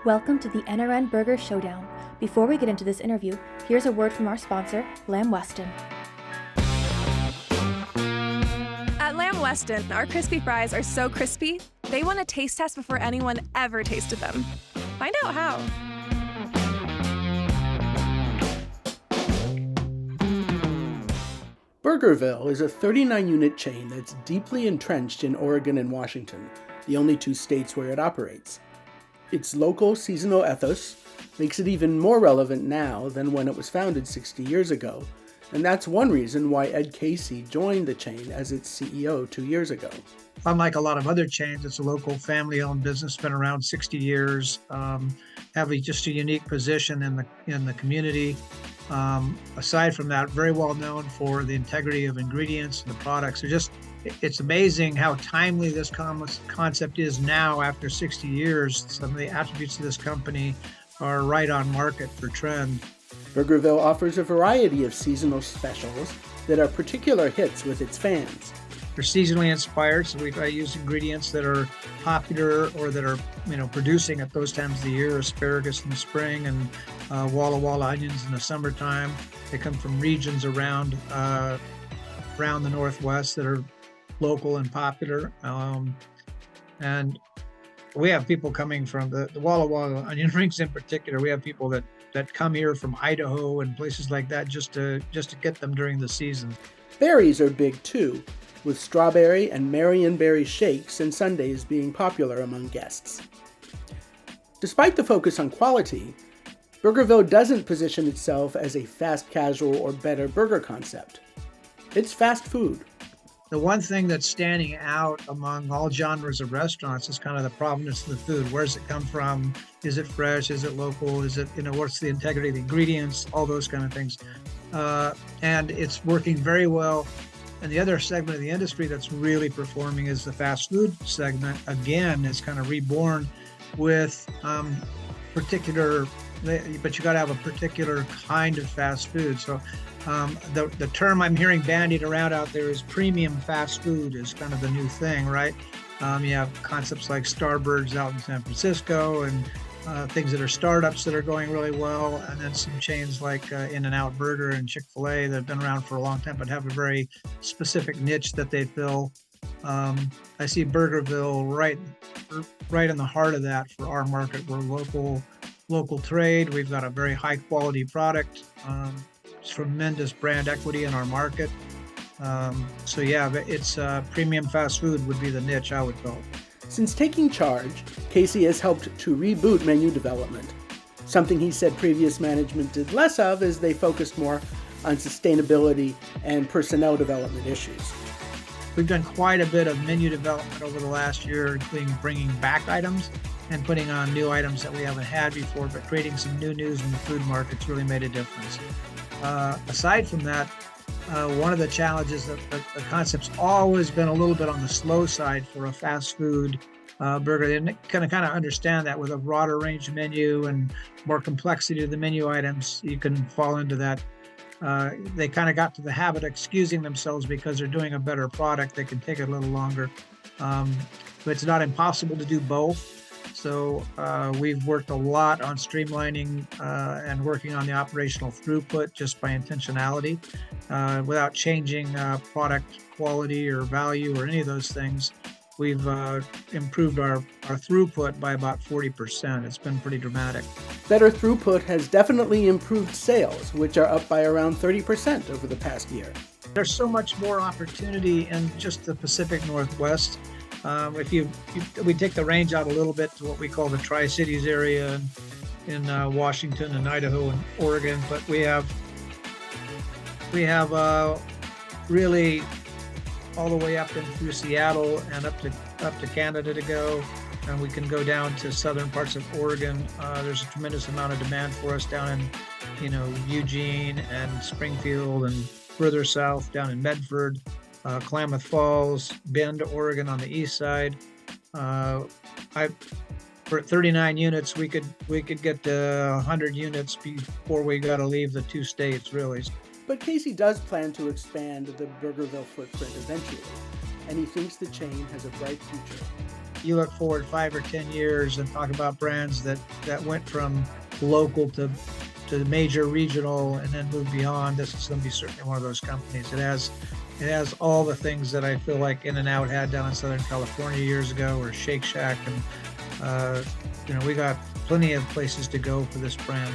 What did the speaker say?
Welcome to the NRN Burger Showdown. Before we get into this interview, here's a word from our sponsor, Lamb Weston. At Lamb Weston, our crispy fries are so crispy, they want a taste test before anyone ever tasted them. Find out how. Burgerville is a 39-unit chain that's deeply entrenched in Oregon and Washington, the only two states where it operates. Its local seasonal ethos makes it even more relevant now than when it was founded 60 years ago, and that's one reason why Ed Casey joined the chain as its CEO 2 years ago. Unlike a lot of other chains, it's a local family-owned business, been around 60 years, have just a unique position in the community. Aside from that, very well known for the integrity of ingredients and the products. It's amazing how timely this concept is now after 60 years. Some of the attributes of this company are right on market for trend. Burgerville offers a variety of seasonal specials that are particular hits with its fans. They're seasonally inspired, so we try to use ingredients that are popular or that are producing at those times of the year. Asparagus in the spring and Walla Walla onions in the summertime. They come from regions around the Northwest that are local and popular. And we have people coming from the Walla Walla onion rings in particular. We have people that come here from Idaho and places like that just to get them during the season. Berries are big too, with strawberry and Marionberry shakes and sundaes being popular among guests. Despite the focus on quality, Burgerville doesn't position itself as a fast casual or better burger concept. It's fast food. The one thing that's standing out among all genres of restaurants is kind of the provenance of the food. Where does it come from? Is it fresh? Is it local? Is it, what's the integrity of the ingredients? All those kind of things. And it's working very well. And the other segment of the industry that's really performing is the fast food segment. Again, it's kind of reborn with particular, but you got to have a particular kind of fast food. So the term I'm hearing bandied around out there is premium fast food is kind of the new thing, right? You have concepts like Starbirds out in San Francisco and things that are startups that are going really well, and then some chains like In-N-Out Burger and Chick-fil-A that have been around for a long time but have a very specific niche that they fill. I see Burgerville right in the heart of that for our market. We're local trade. We've got a very high quality product, tremendous brand equity in our market. So yeah, it's premium fast food would be the niche I would call it. Since taking charge, Casey has helped to reboot menu development. Something he said previous management did less of as they focused more on sustainability and personnel development issues. We've done quite a bit of menu development over the last year, including bringing back items and putting on new items that we haven't had before, but creating some new news in the food market's really made a difference. Aside from that, one of the challenges that the concept's always been a little bit on the slow side for a fast food burger. They kind of understand that with a broader range menu and more complexity to the menu items, you can fall into that. They kind of got to the habit of excusing themselves because they're doing a better product. They can take it a little longer. But it's not impossible to do both. So we've worked a lot on streamlining and working on the operational throughput just by intentionality without changing product quality or value or any of those things. We've improved our throughput by about 40%. It's been pretty dramatic. Better throughput has definitely improved sales, which are up by around 30% over the past year. There's so much more opportunity in just the Pacific Northwest. We take the range out a little bit to what we call the Tri-Cities area in Washington and Idaho and Oregon, but we have really all the way up and through Seattle and up to Canada to go, and we can go down to southern parts of Oregon. There's a tremendous amount of demand for us down in Eugene and Springfield and further south down in Medford. Klamath Falls, Bend, Oregon on the east side. For 39 units, we could get to 100 units before we got to leave the two states, really. But Casey does plan to expand the Burgerville footprint eventually, and he thinks the chain has a bright future. you look forward 5 or 10 years and talk about brands that went from local to major regional and then moved beyond, this is going to be certainly one of those companies. It has all the things that I feel like In-N-Out had down in Southern California years ago, or Shake Shack, and we got plenty of places to go for this brand.